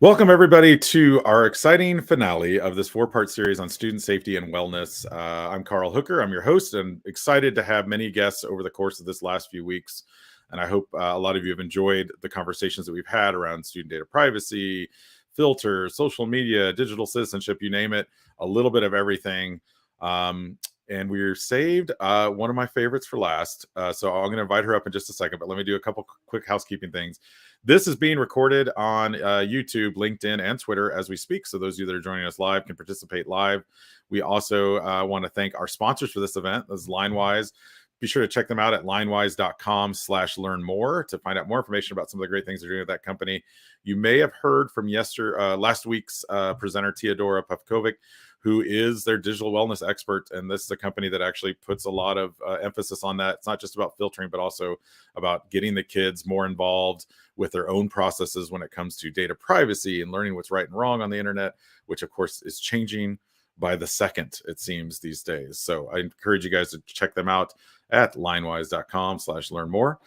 Welcome, everybody, to our exciting finale of this four-part series on student safety and wellness. I'm Carl Hooker. I'm your host, and excited to have many guests over the course of this last few weeks. And I hope a lot of you have enjoyed the conversations that we've had around student data privacy, filters, social media, digital citizenship, you name it, a little bit of everything. And we're saved one of my favorites for last. So I'm going to invite her up in just a second, but let me do a couple quick housekeeping things. This is being recorded on YouTube, LinkedIn, and Twitter as we speak. So those of you that are joining us live can participate live. We also want to thank our sponsors for this event. This is LineWise. Be sure to check them out at linewise.com/learn more to find out more information about some of the great things they're doing at that company. You may have heard from last week's presenter, Teodora Pavkovic, who is their digital wellness expert. And this is a company that actually puts a lot of emphasis on that. It's not just about filtering, but also about getting the kids more involved with their own processes when it comes to data privacy and learning what's right and wrong on the internet, which of course is changing by the second, it seems, these days. So I encourage you guys to check them out at linewise.com/learn more.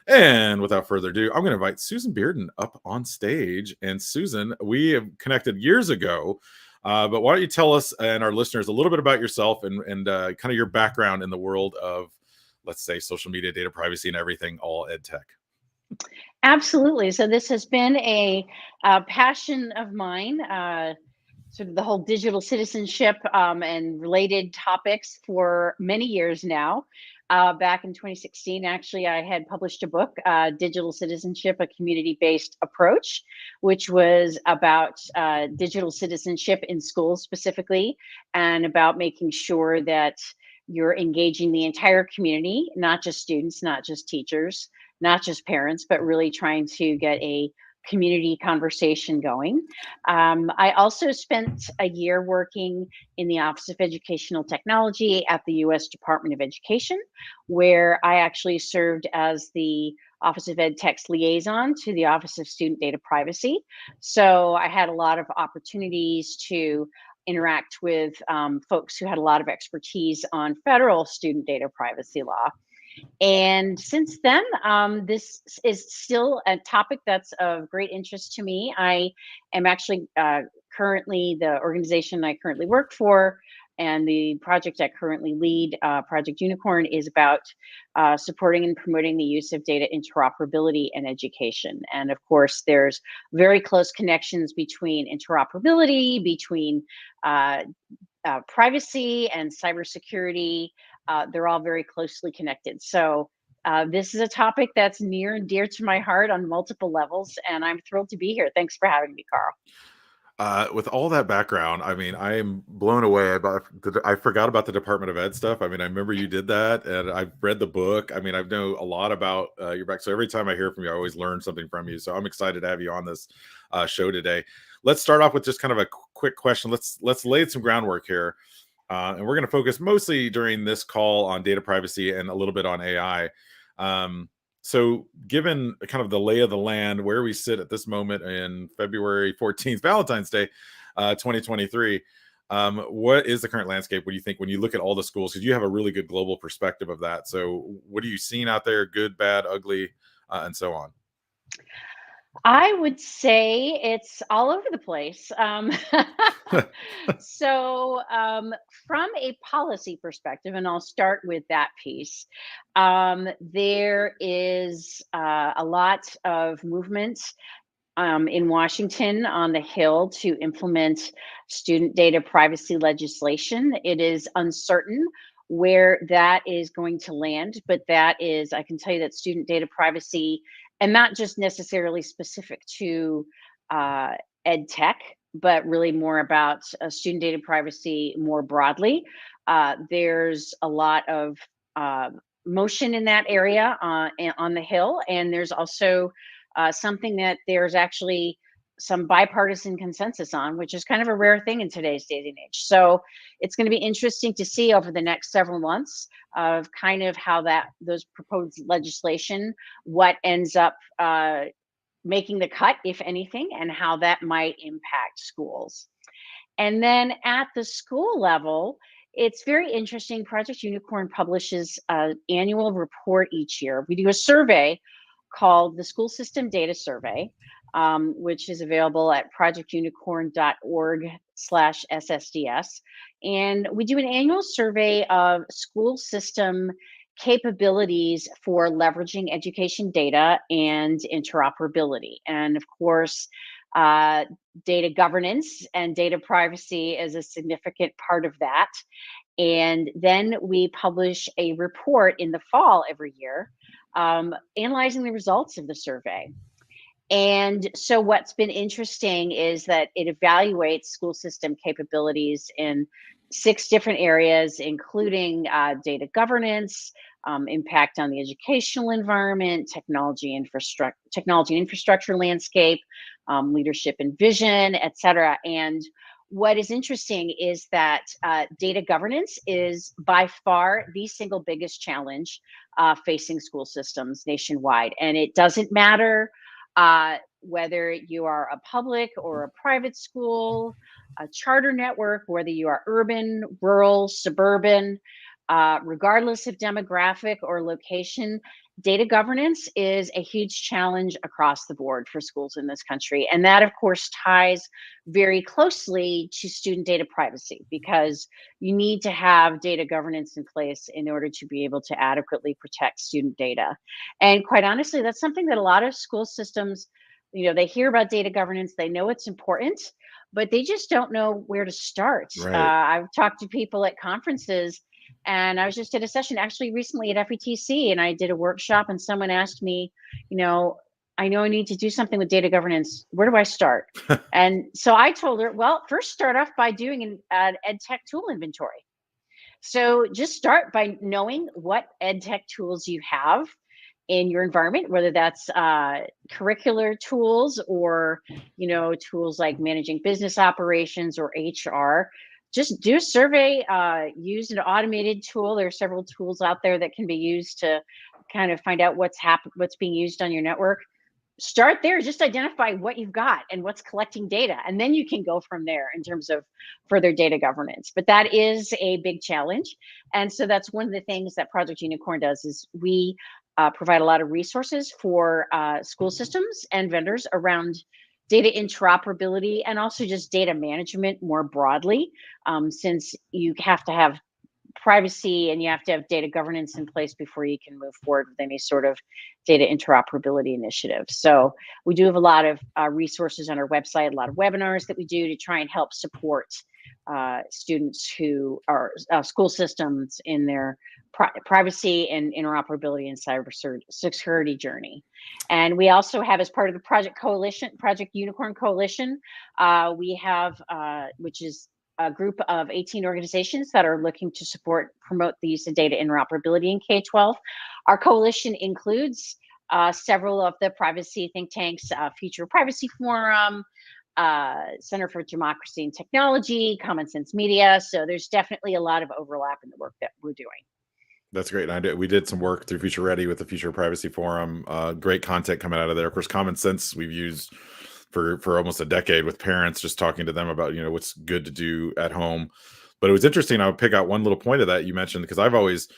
And without further ado, I'm going to invite Susan Bearden up on stage. And Susan, we have connected years ago, but why don't you tell us and our listeners a little bit about yourself and kind of your background in the world of, let's say, social media, data privacy, and everything, all ed tech. Absolutely. So this has been a passion of mine, sort of the whole digital citizenship and related topics for many years now. Back in 2016, actually, I had published a book, Digital Citizenship, a community-based approach, which was about digital citizenship in schools specifically, and about making sure that you're engaging the entire community, not just students, not just teachers, not just parents, but really trying to get a community conversation going. I also spent a year working in the Office of Educational Technology at the US Department of Education, where I actually served as the Office of Ed Tech's liaison to the Office of Student Data Privacy. So I had a lot of opportunities to interact with folks who had a lot of expertise on federal student data privacy law. And since then, this is still a topic that's of great interest to me. I am actually currently the organization I currently work for, and the project I currently lead, Project Unicorn, is about supporting and promoting the use of data interoperability in education. And of course, there's very close connections between interoperability, between privacy and cybersecurity. They're all very closely connected. So this is a topic that's near and dear to my heart on multiple levels, and I'm thrilled to be here. Thanks for having me, Carl. With all that background, I mean, I am blown away about I forgot about the Department of Ed stuff. I mean, I remember you did that, and I've read the book. I mean, I know a lot about your back. So every time I hear from you, I always learn something from you. So I'm excited to have you on this show today. Let's start off with just kind of a quick question. Let's lay some groundwork here, and we're going to focus mostly during this call on data privacy and a little bit on AI. So given kind of the lay of the land, where we sit at this moment in February 14th, Valentine's Day, 2023, what is the current landscape? What do you think when you look at all the schools? Because you have a really good global perspective of that. So what are you seeing out there? Good, bad, ugly, and so on. I would say it's all over the place. From a policy perspective, and I'll start with that piece, there is a lot of movement in Washington on the Hill to implement student data privacy legislation. It is uncertain where that is going to land, but I can tell you that student data privacy, and not just necessarily specific to ed tech, but really more about student data privacy more broadly. There's a lot of motion in that area on the Hill, and there's also something that there's actually some bipartisan consensus on, which is kind of a rare thing in today's day and age. So it's going to be interesting to see over the next several months of kind of how those proposed legislation, what ends up making the cut, if anything, and how that might impact schools. And then at the school level, it's very interesting. Project Unicorn publishes an annual report each year. We do a survey called the School System Data Survey. which is available at projectunicorn.org/SSDS. And we do an annual survey of school system capabilities for leveraging education data and interoperability. And of course, data governance and data privacy is a significant part of that. And then we publish a report in the fall every year, analyzing the results of the survey. And so what's been interesting is that it evaluates school system capabilities in 6 different areas, including data governance, impact on the educational environment, technology and infrastructure landscape, leadership and vision, et cetera. And what is interesting is that data governance is by far the single biggest challenge facing school systems nationwide. And it doesn't matter whether you are a public or a private school, a charter network, whether you are urban, rural, suburban, regardless of demographic or location, data governance is a huge challenge across the board for schools in this country. And that, of course, ties very closely to student data privacy, because you need to have data governance in place in order to be able to adequately protect student data. And quite honestly, that's something that a lot of school systems, they hear about data governance, they know it's important, but they just don't know where to start. Right. I've talked to people at conferences, and I was just at a session actually recently at FETC, and I did a workshop, and someone asked me, I know I need to do something with data governance. Where do I start? And so I told her, well, first start off by doing an ed tech tool inventory. So just start by knowing what ed tech tools you have in your environment, whether that's curricular tools or, tools like managing business operations or HR. Just do a survey, use an automated tool. There are several tools out there that can be used to kind of find out what's being used on your network. Start there, just identify what you've got and what's collecting data, and then you can go from there in terms of further data governance. But that is a big challenge. And so that's one of the things that Project Unicorn does, is we provide a lot of resources for school systems and vendors around data interoperability and also just data management more broadly, since you have to have privacy and you have to have data governance in place before you can move forward with any sort of data interoperability initiative. So we do have a lot of resources on our website, a lot of webinars that we do to try and help support students who are school systems in their privacy and interoperability and cybersecurity journey. And we also have, as part of the Project Unicorn Coalition, we have, which is a group of 18 organizations that are looking to promote the use of data interoperability in K-12. Our coalition includes several of the privacy think tanks, Future Privacy Forum, Center for Democracy and Technology, Common Sense Media. So there's definitely a lot of overlap in the work that we're doing. That's great. And we did some work through Future Ready with the Future Privacy Forum. Great content coming out of there. Of course, Common Sense we've used for almost a decade with parents, just talking to them about, what's good to do at home. But it was interesting. I would pick out one little point of that you mentioned, because I've always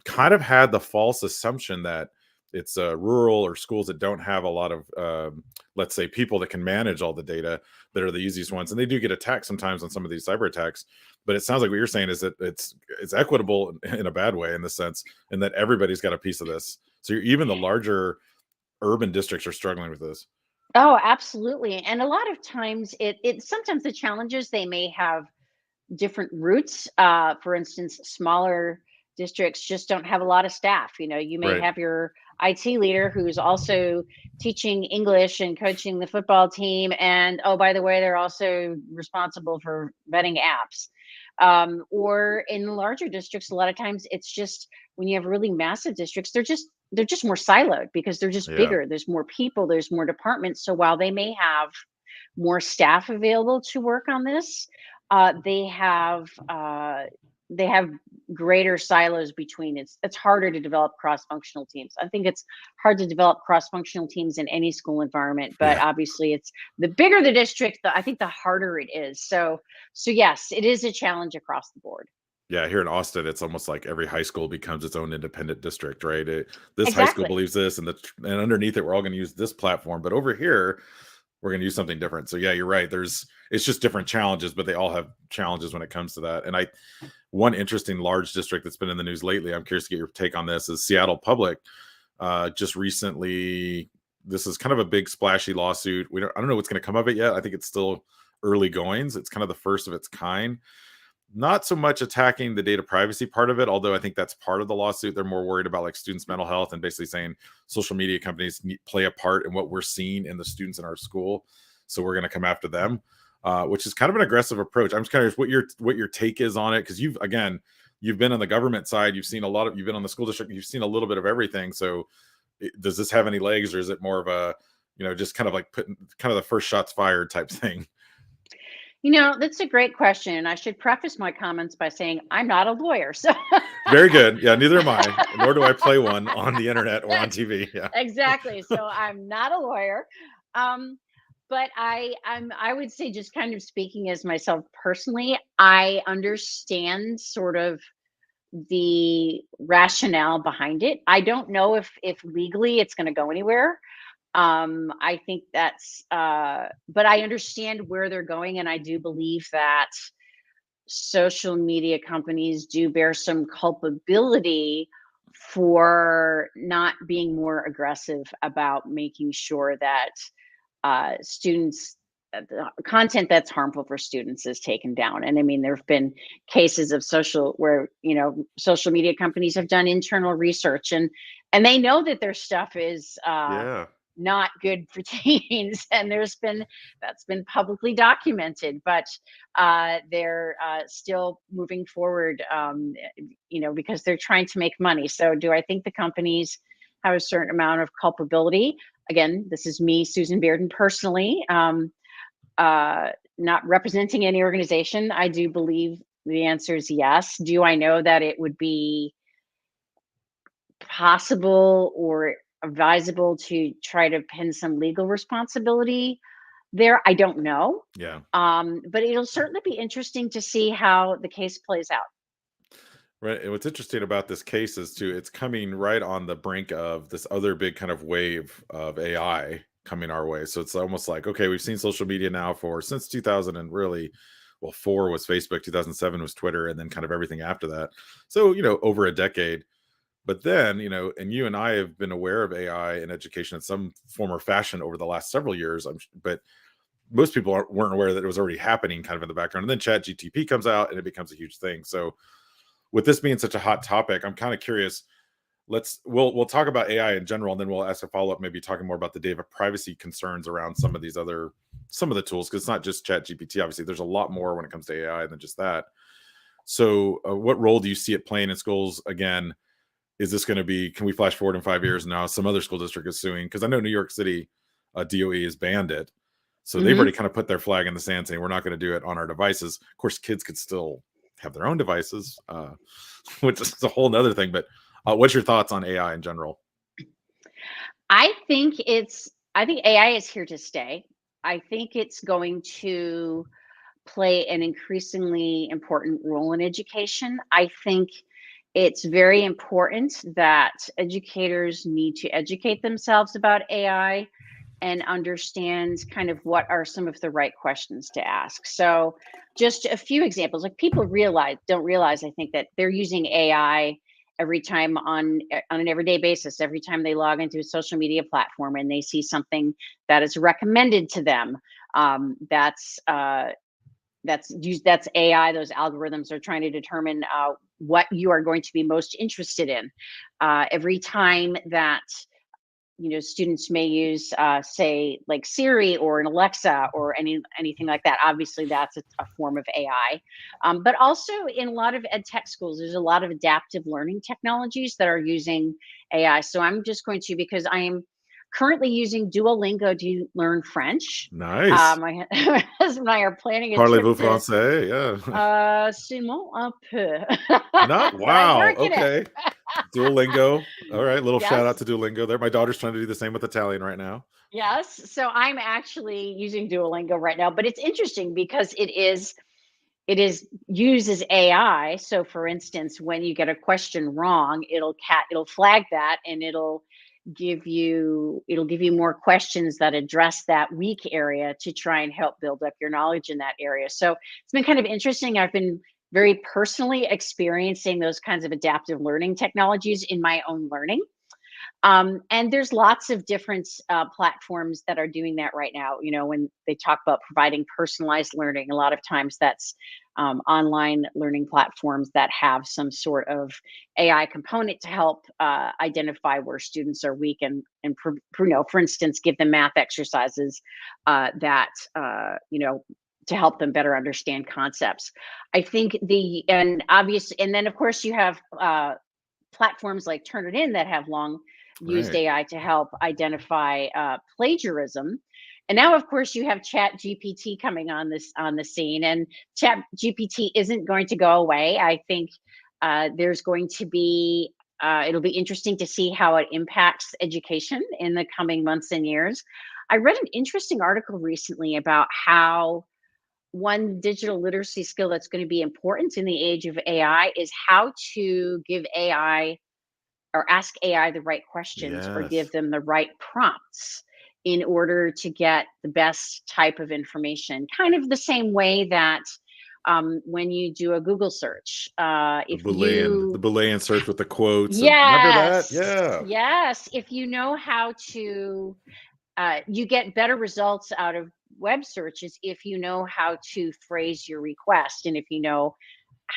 kind of had the false assumption that it's rural or schools that don't have a lot of, let's say, people that can manage all the data that are the easiest ones. And they do get attacked sometimes on some of these cyber attacks. But it sounds like what you're saying is that it's equitable in a bad way, in the sense, and that everybody's got a piece of this. So even the larger urban districts are struggling with this. Oh, absolutely. And a lot of times sometimes the challenges, they may have different roots. For instance, smaller districts just don't have a lot of staff. You may Right. have your IT leader who's also teaching English and coaching the football team. And oh, by the way, they're also responsible for vetting apps. Or in larger districts, a lot of times it's just, when you have really massive districts, they're just more siloed because they're just bigger. There's more people, there's more departments. So while they may have more staff available to work on this, they have greater silos between. It's harder to develop cross-functional teams. I think it's hard to develop cross-functional teams in any school environment, but obviously it's the bigger the district, I think the harder it is. So yes, it is a challenge across the board. Yeah, here in Austin, it's almost like every high school becomes its own independent district, right? This high school believes this, and underneath it, we're all going to use this platform. But over here, we're going to use something different. So yeah, you're right. It's just different challenges, but they all have challenges when it comes to that. And one interesting large district that's been in the news lately, I'm curious to get your take on this, is Seattle Public. Just recently, this is kind of a big splashy lawsuit. I don't know what's going to come of it yet. I think it's still early goings. It's kind of the first of its kind. Not so much attacking the data privacy part of it, although I think that's part of the lawsuit. They're more worried about like students' mental health and basically saying social media companies play a part in what we're seeing in the students in our school. So we're going to come after them, which is kind of an aggressive approach. I'm just curious what your take is on it, because you've been on the government side, you've been on the school district, you've seen a little bit of everything. So does this have any legs, or is it more of a, just kind of like putting kind of the first shots fired type thing? That's a great question. And I should preface my comments by saying I'm not a lawyer. So Very good. Yeah, neither am I, nor do I play one on the internet or on TV. Yeah. exactly. So I'm not a lawyer. But I would say, just kind of speaking as myself personally, I understand sort of the rationale behind it. I don't know if legally it's going to go anywhere. I think but I understand where they're going, and I do believe that social media companies do bear some culpability for not being more aggressive about making sure that students the content that's harmful for students is taken down. And I mean, there have been cases of social media companies have done internal research, and they know that their stuff is Yeah. not good for teens, and that's been publicly documented. But they're still moving forward, because they're trying to make money. So do I think the companies have a certain amount of culpability? Again, this is me, Susan Bearden, personally, not representing any organization. I do believe the answer is yes. Do I know that it would be possible or advisable to try to pin some legal responsibility there? I don't know. Yeah. But it'll certainly be interesting to see how the case plays out. Right. And what's interesting about this case is too, it's coming right on the brink of this other big kind of wave of AI coming our way. So it's almost like, okay, we've seen social media now since 2000, and really, well, 4 was Facebook, 2007 was Twitter, and then kind of everything after that. So, over a decade. But then, and you and I have been aware of AI in education in some form or fashion over the last several years. But most people weren't aware that it was already happening kind of in the background. And then Chat GTP comes out and it becomes a huge thing. So with this being such a hot topic, I'm kind of curious. We'll talk about AI in general, and then we'll ask a follow up, maybe talking more about the data privacy concerns around some of the tools, because it's not just Chat GPT. Obviously, there's a lot more when it comes to AI than just that. So, what role do you see it playing in schools? Again, is this going to be? Can we flash forward in 5 years now? Some other school district is suing, because I know New York City DOE has banned it, so they've Hmm. already kind of put their flag in the sand, saying we're not going to do it on our devices. Of course, kids could still have their own devices, which is a whole nother thing. But what's your thoughts on AI in general? I think AI is here to stay. I think it's going to play an increasingly important role in education. I think it's very important that educators need to educate themselves about AI and understand kind of what are some of the right questions to ask. So, just a few examples. Like, people don't realize, I think, that they're using AI every time on an everyday basis. Every time they log into a social media platform and they see something that is recommended to them, that's AI. Those algorithms are trying to determine what you are going to be most interested in. Every time that students may use, say, like Siri or an Alexa or anything like that. Obviously, that's a form of AI. But also, in a lot of ed tech schools, there's a lot of adaptive learning technologies that are using AI. So I'm just going to, because I am currently using Duolingo to learn French. Nice. My husband and I are planning a trip Parlez-vous to français? Yeah. seulement un peu, Not but I'm wow. working it. Okay. Duolingo. All right. Little shout out Yes. to Duolingo there. My daughter's trying to do the same with Italian right now. Yes. So I'm actually using Duolingo right now, but it's interesting because it is uses AI. So for instance, when you get a question wrong, it'll flag that, and it'll give you more questions that address that weak area to try and help build up your knowledge in that area. So it's been kind of interesting. I've been very personally experiencing those kinds of adaptive learning technologies in my own learning. And there's lots of different platforms that are doing that right now. When they talk about providing personalized learning, a lot of times that's online learning platforms that have some sort of AI component to help identify where students are weak and for instance, give them math exercises that to help them better understand concepts. I think and then of course you have platforms like Turnitin that have long used Right. AI to help identify plagiarism. And now, of course, you have Chat GPT coming on the scene, and Chat GPT isn't going to go away. I think there's going to be it'll be interesting to see how it impacts education in the coming months and years. I read an interesting article recently about how one digital literacy skill that's going to be important in the age of AI is how to give AI or ask AI the right questions or give Yes. them the right prompts in order to get the best type of information. Kind of the same way that when you do a Google search, if The you, Boolean search with the quotes. And remember that? yes, Yeah. yes, if you know how to, you get better results out of web searches if you know how to phrase your request and if you know,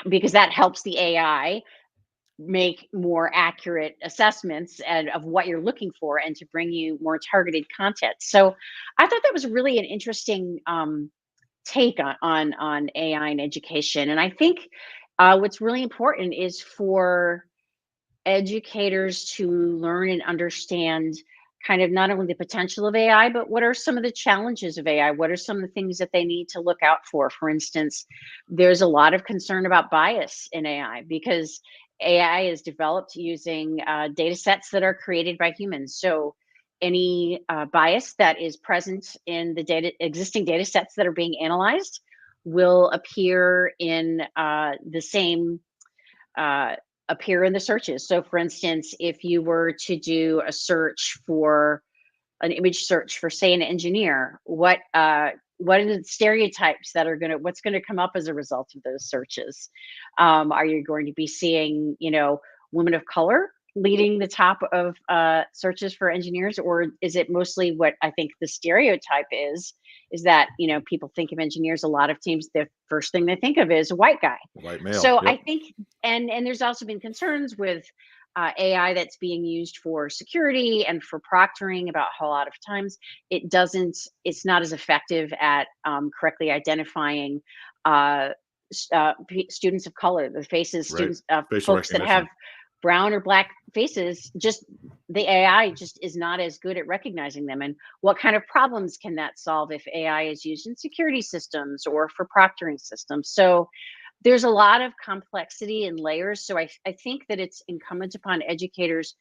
because that helps the AI make more accurate assessments and of what you're looking for and to bring you more targeted content. So I thought that was really an interesting take on AI and education. And I think what's really important is for educators to learn and understand kind of not only the potential of AI, but what are some of the challenges of AI? What are some of the things that they need to look out for? For instance, there's a lot of concern about bias in AI because AI is developed using data sets that are created by humans. So any bias that is present in the existing data sets that are being analyzed will uh, appear in the searches. So, for instance, if you were to do a search for an image search for, say, an engineer, what are the stereotypes that are what's going to come up as a result of those searches? Are you going to be seeing, women of color leading the top of searches for engineers, or is it mostly what I think the stereotype is that people think of engineers, a lot of teams, the first thing they think of is a white guy. White male. So Yep. I think, and there's also been concerns with AI that's being used for security and for proctoring about how a lot of times it's not as effective at correctly identifying uh, students of color, the faces, Right. students, Facial folks that have recognition. brown or black faces. Just the AI just is not as good at recognizing them. And what kind of problems can that solve if AI is used in security systems or for proctoring systems? So there's a lot of complexity and layers. So I think that it's incumbent upon educators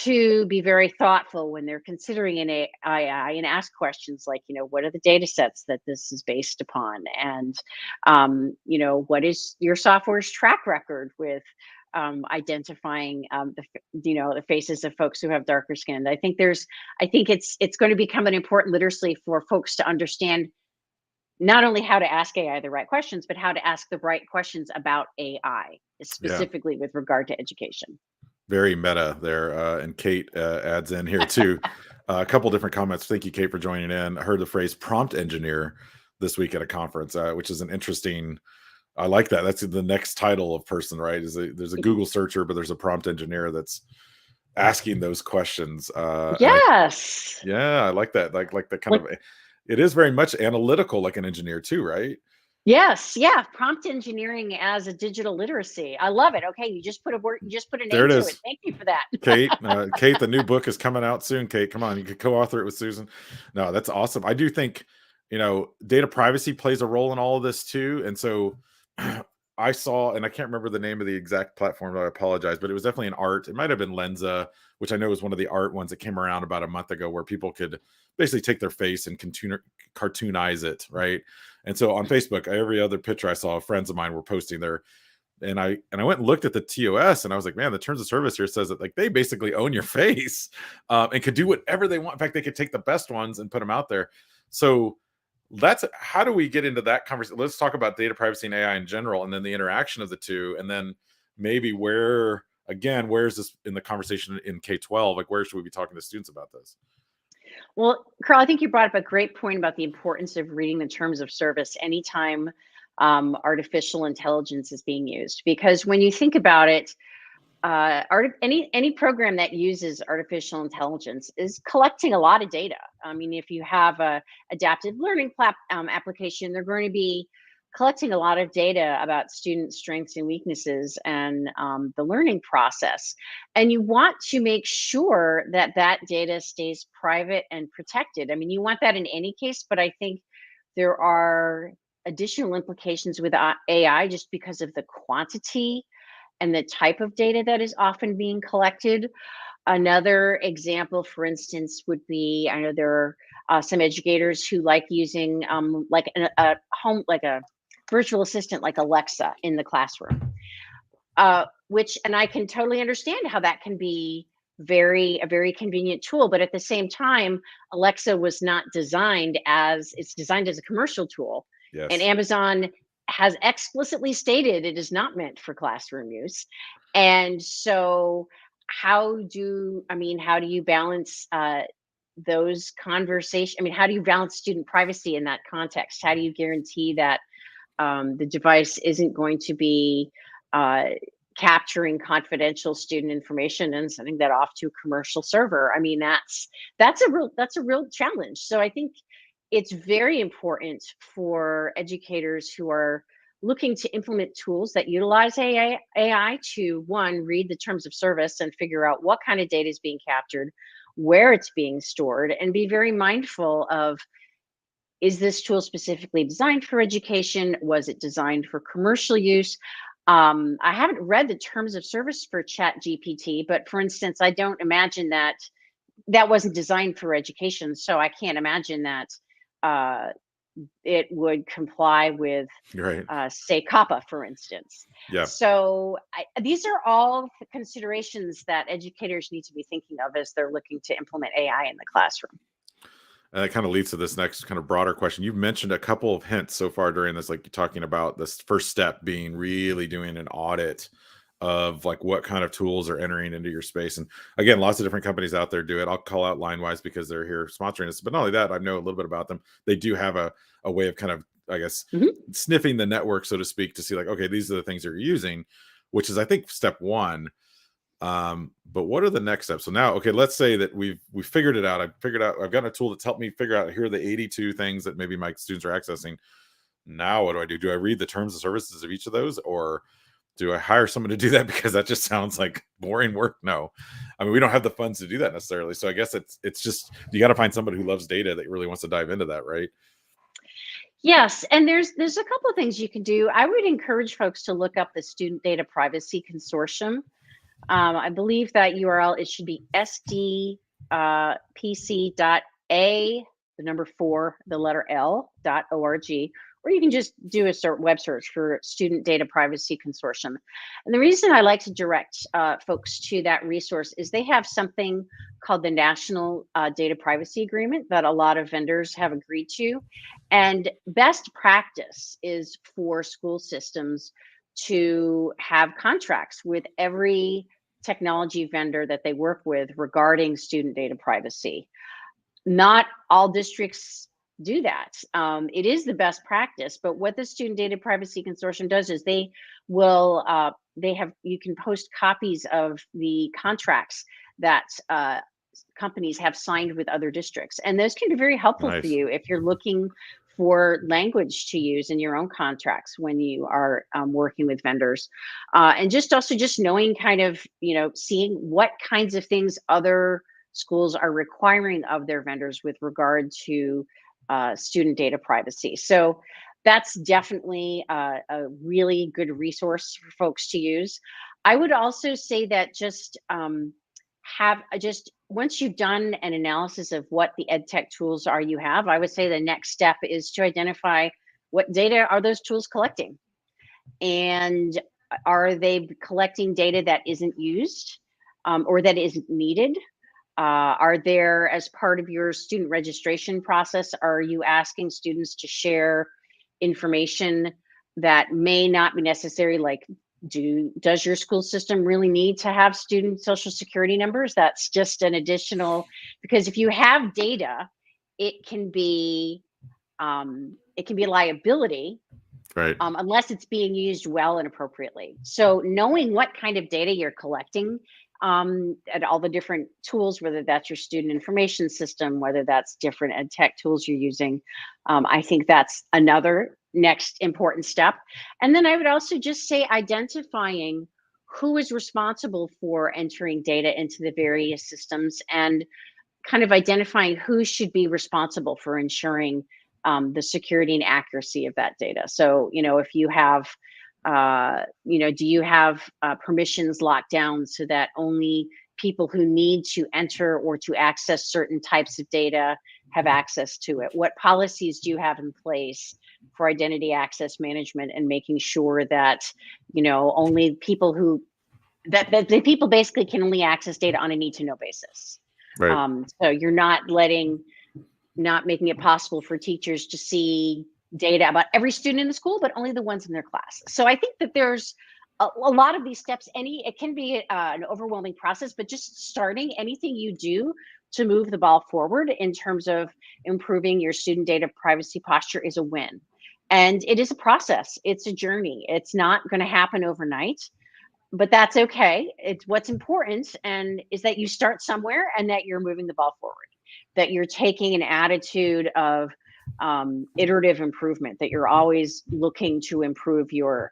to be very thoughtful when they're considering an AI and ask questions like, what are the data sets that this is based upon? And, what is your software's track record with identifying the faces of folks who have darker skin? I think it's going to become an important literacy for folks to understand not only how to ask AI the right questions, but how to ask the right questions about AI, Yeah. specifically with regard to education. Very meta there. And Kate adds in here too. A couple different comments. Thank you, Kate, for joining in. I heard the phrase prompt engineer this week at a conference, which is an interesting. I like that. That's the next title of person, right? There's a Google searcher, but there's a prompt engineer that's asking those questions. And Yes. yeah, I like that. Like the kind Like, of it is very much analytical, like an engineer too, right? yes, yeah. Prompt engineering as a digital literacy. I love it. Okay, you just put a There name it to it. is. Thank you for that. Kate, Kate, the new book is coming out soon. Kate, come on, you could co-author it with Susan. No, that's awesome. I do think data privacy plays a role in all of this too, and so I saw, and I can't remember the name of the exact platform. I apologize, but it was definitely an art. It might have been Lenza, which I know was one of the art ones that came around about a month ago, where people could basically take their face and cartoonize it, right? And so on Facebook, every other picture I saw, friends of mine were posting And I went and looked at the TOS, and I was like, man, the terms of service here says that like they basically own your face, and could do whatever they want. In fact, they could take the best ones and put them out there. So that's how do we get into that conversation? Let's talk about data privacy and AI in general, and then the interaction of the two, and then maybe where is this in the conversation in K-12? Like, where should we be talking to students about this? Well, Carl, I think you brought up a great point about the importance of reading the terms of service anytime artificial intelligence is being used, because when you think about it, any program that uses artificial intelligence is collecting a lot of data. I mean, if you have a adaptive learning application, they're going to be collecting a lot of data about student strengths and weaknesses and the learning process. And you want to make sure that that data stays private and protected. I mean, you want that in any case, but I think there are additional implications with AI just because of the quantity and the type of data that is often being collected. Another example, for instance, would be, I know there are some educators who like using like a virtual assistant like Alexa in the classroom, which, and I can totally understand how that can be a very convenient tool, but at the same time, Alexa was not designed it's designed as a commercial tool. And Yes. Amazon has explicitly stated it is not meant for classroom use. And so how do you balance those conversations? I mean, how do you balance student privacy in that context? How do you guarantee that the device isn't going to be capturing confidential student information and sending that off to a commercial server? I mean, that's a real challenge. So I think it's very important for educators who are looking to implement tools that utilize AI to, one, read the terms of service and figure out what kind of data is being captured, where it's being stored, and be very mindful of, is this tool specifically designed for education? Was it designed for commercial use? I haven't read the terms of service for ChatGPT, but for instance, I don't imagine that wasn't designed for education. So I can't imagine that it would comply with, Right. say, COPPA, for instance. Yeah. So these are all considerations that educators need to be thinking of as they're looking to implement AI in the classroom. And that kind of leads to this next kind of broader question. You've mentioned a couple of hints so far during this, like you're talking about this first step being really doing an audit of like what kind of tools are entering into your space. And again, lots of different companies out there do it. I'll call out Linewise because they're here sponsoring us. But not only that, I know a little bit about them. They do have a way of kind of, I guess, sniffing the network, so to speak, to see like, okay, these are the things you're using, which is, I think, step one. But what are the next steps? So now, okay, let's say that we figured it out. I've got a tool that's helped me figure out, here are the 82 things that maybe my students are accessing. Now what do I do? Do I read the terms of services of each of those, or do I hire someone to do that? Because that just sounds like boring work. No, I mean, we don't have the funds to do that necessarily. So I guess it's just, you got to find somebody who loves data that really wants to dive into that, right? Yes, and there's a couple of things you can do. I would encourage folks to look up the Student Data Privacy Consortium. I believe that URL, it should be sdpc.a, the number 4, the letter L.org, or you can just do a web search for Student Data Privacy Consortium. And the reason I like to direct folks to that resource is they have something called the National Data Privacy Agreement that a lot of vendors have agreed to. And best practice is for school systems to have contracts with every technology vendor that they work with regarding student data privacy. Not all districts do that. It is the best practice, but what the Student Data Privacy Consortium does is they will, you can post copies of the contracts that companies have signed with other districts. And those can be very helpful for you if you're looking for language to use in your own contracts when you are working with vendors. And just knowing kind of, seeing what kinds of things other schools are requiring of their vendors with regard to student data privacy. So that's definitely a really good resource for folks to use. I would also say that just once you've done an analysis of what the ed tech tools are you have, I would say the next step is to identify what data are those tools collecting. And Are they collecting data that isn't used or that isn't needed? Are there, as part of your student registration process, are you asking students to share information that may not be necessary? Like, does your school system really need to have student social security numbers? That's just an additional, because if you have data, it can be a liability Right. unless it's being used well and appropriately. So knowing what kind of data you're collecting and all the different tools, whether that's your student information system, whether that's different ed tech tools you're using, I think that's another next important step. And then I would also just say identifying who is responsible for entering data into the various systems and kind of identifying who should be responsible for ensuring the security and accuracy of that data. So, if you have, do you have permissions locked down so that only people who need to enter or to access certain types of data have access to it? What policies do you have in place for identity access management and making sure that, only people that the people basically can only access data on a need to know basis? Right. So you're not making it possible for teachers to see data about every student in the school, but only the ones in their class. So I think that there's a lot of these steps. It can be an overwhelming process, but just starting anything you do to move the ball forward in terms of improving your student data privacy posture is a win. And it is a process. It's a journey. It's not going to happen overnight, but that's okay. It's what's important and is that you start somewhere and that you're moving the ball forward, that you're taking an attitude of iterative improvement, that you're always looking to improve your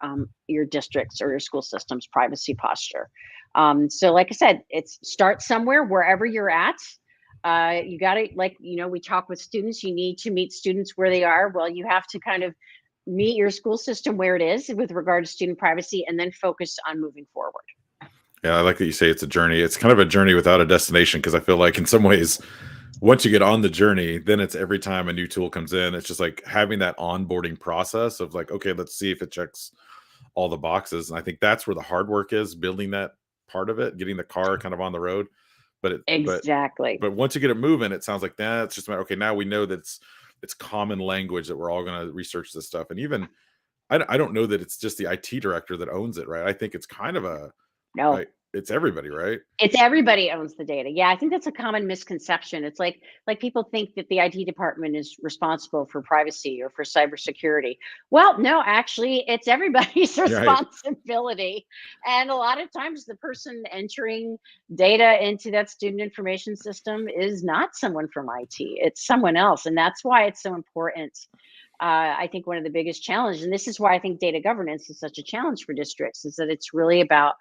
district's or your school system's privacy posture. So like I said, it's start somewhere wherever you're at. You got to, we talk with students, you need to meet students where they are. Well, you have to kind of meet your school system where it is with regard to student privacy and then focus on moving forward. Yeah, I like that you say it's a journey. It's kind of a journey without a destination, because I feel like in some ways, once you get on the journey, then it's every time a new tool comes in, it's just like having that onboarding process of like, okay, let's see if it checks all the boxes. And I think that's where the hard work is, building that part of it, getting the car kind of on the road. But it, Exactly. but once you get it moving, it sounds like that's just okay. Now we know that it's common language that we're all going to research this stuff. And even I don't know that it's just the IT director that owns it, right? I think it's kind of No, it's everybody, right? it's everybody owns the data. Yeah, I think that's a common misconception. It's like people think that the IT department is responsible for privacy or for cybersecurity. Well, no, actually, it's everybody's Right. responsibility. And a lot of times, the person entering data into that student information system is not someone from IT. It's someone else, and that's why it's so important. I think one of the biggest challenges, and this is why I think data governance is such a challenge for districts, is that it's really about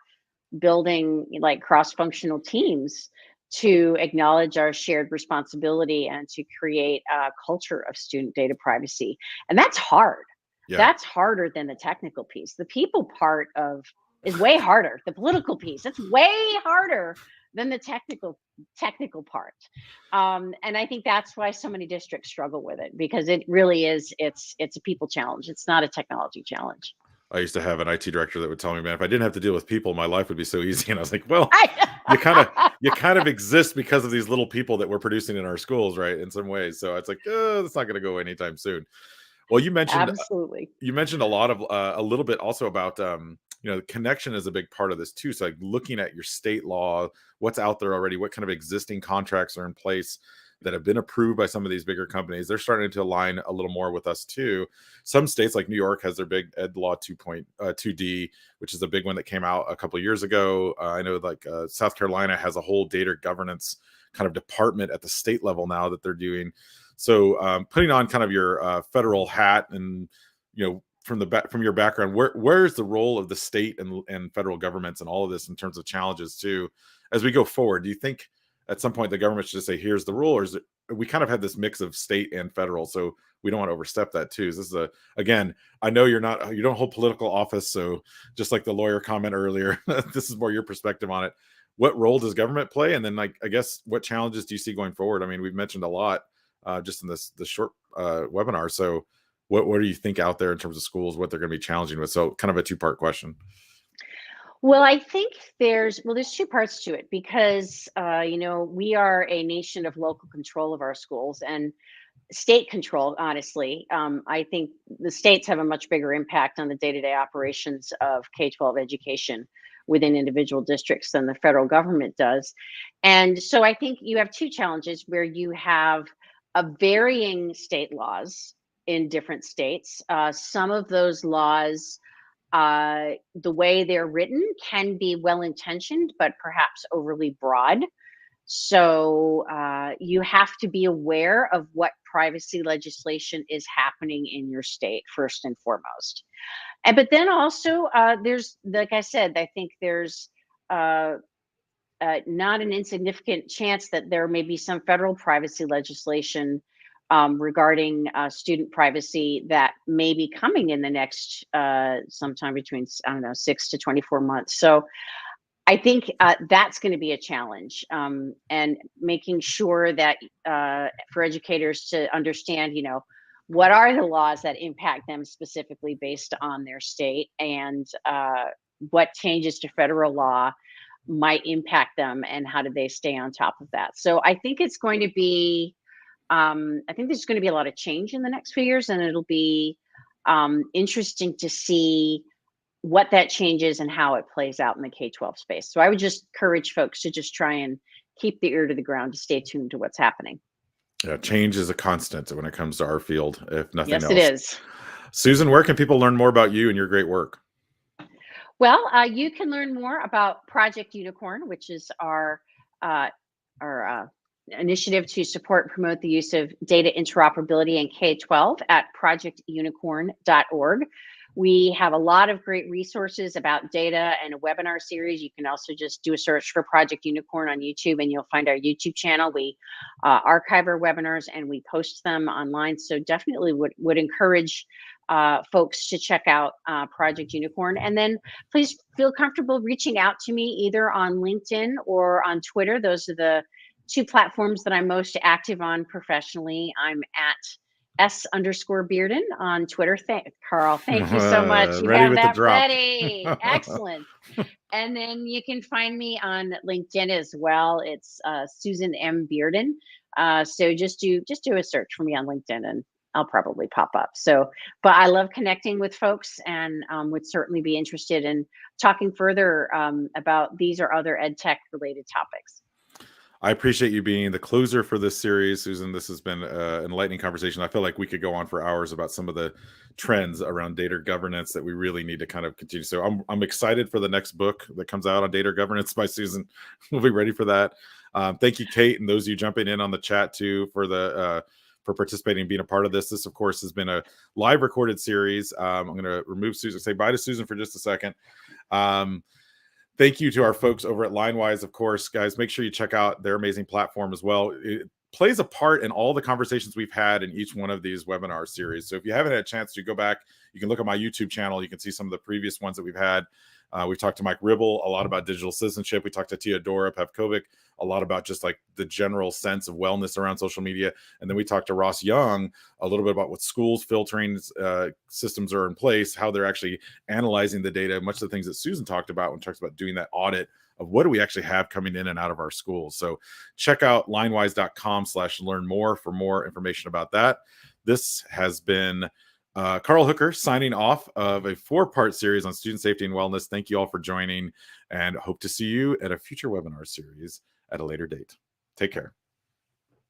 building like cross-functional teams to acknowledge our shared responsibility and to create a culture of student data privacy. And that's hard. Yeah. That's harder than the technical piece. The people part of is way harder. The political piece, it's way harder than the technical part. And I think that's why so many districts struggle with it, because it really is, it's a people challenge. It's not a technology challenge. I used to have an IT director that would tell me, man, if I didn't have to deal with people, my life would be so easy. And I was like, well, you kind of exist because of these little people that we're producing in our schools, right? In some ways. So it's like, that's not going to go anytime soon. Well, Absolutely. you mentioned a lot of a little bit also about connection is a big part of this too. So like looking at your state law, what's out there already, what kind of existing contracts are in place that have been approved by some of these bigger companies. They're starting to align a little more with us too. Some states like New York has their big Ed Law 2.2D, which is a big one that came out a couple of years ago. I know like South Carolina has a whole data governance kind of department at the state level now that they're doing. So putting on kind of your federal hat and, from your background, where's the role of the state and federal governments and all of this in terms of challenges too, as we go forward? Do you think at some point the government should just say, here's the rule, or is it, we kind of have this mix of state and federal, so we don't want to overstep that too? So this is again, I know you don't hold political office, so just like the lawyer comment earlier, this is more your perspective on it. What role does government play? And then like, I guess, what challenges do you see going forward? I mean, we've mentioned a lot just in this short webinar. So what do you think out there in terms of schools, what they're going to be challenging with? So kind of a two-part question. Well, I think there's two parts to it because we are a nation of local control of our schools and state control. Honestly, I think the states have a much bigger impact on the day-to-day operations of K-12 education within individual districts than the federal government does. And so I think you have two challenges where you have a varying state laws in different states. Some of those laws, the way they're written, can be well intentioned, but perhaps overly broad. So you have to be aware of what privacy legislation is happening in your state, first and foremost. And but then also, there's, like I said, I think there's uh, not an insignificant chance that there may be some federal privacy legislation regarding student privacy that may be coming in the next sometime between, I don't know, 6 to 24 months. So I think that's going to be a challenge, and making sure that for educators to understand, what are the laws that impact them specifically based on their state, and what changes to federal law might impact them, and how do they stay on top of that. So I think it's going to be, I think there's going to be a lot of change in the next few years, and it'll be interesting to see what that changes and how it plays out in the K-12 space. So I would just encourage folks to just try and keep the ear to the ground, to stay tuned to what's happening. Yeah, change is a constant when it comes to our field, if nothing Yes, it else. is. Susan, where can people learn more about you and your great work? Well, you can learn more about Project Unicorn, which is uh, our initiative to support and promote the use of data interoperability in K-12 at projectunicorn.org. We have a lot of great resources about data and a webinar series. You can also just do a search for Project Unicorn on YouTube and you'll find our YouTube channel. We archive our webinars and we post them online. So definitely would encourage folks to check out Project Unicorn. And then please feel comfortable reaching out to me either on LinkedIn or on Twitter. Those are the two platforms that I'm most active on professionally. I'm at S_Bearden on Twitter. Carl, thank you so much. You Ready have with the that drop. ready. Excellent. And then you can find me on LinkedIn as well. It's Susan M. Bearden. So just do a search for me on LinkedIn and I'll probably pop up. So, but I love connecting with folks and would certainly be interested in talking further about these or other ed tech related topics. I appreciate you being the closer for this series, Susan. This has been an enlightening conversation. I feel like we could go on for hours about some of the trends around data governance that we really need to kind of continue. So I'm excited for the next book that comes out on data governance by Susan. We'll be ready for that. Thank you, Kate, and those of you jumping in on the chat too for participating and being a part of this. This, of course, has been a live recorded series. I'm going to remove Susan, say bye to Susan for just a second. Thank you to our folks over at Linewise, of course, guys. Make sure you check out their amazing platform as well. It plays a part in all the conversations we've had in each one of these webinar series. So if you haven't had a chance to go back, you can look at my YouTube channel. You can see some of the previous ones that we've had. We've talked to Mike Ribble a lot about digital citizenship. We talked to Teodora Pevkovic a lot about just like the general sense of wellness around social media. And then we talked to Ross Young a little bit about what schools filtering systems are in place, how they're actually analyzing the data, much of the things that Susan talked about when she talks about doing that audit of what do we actually have coming in and out of our schools. So check out linewise.com/learn more for more information about that. This has been Carl Hooker signing off of a 4-part series on student safety and wellness. Thank you all for joining and hope to see you at a future webinar series at a later date. Take care.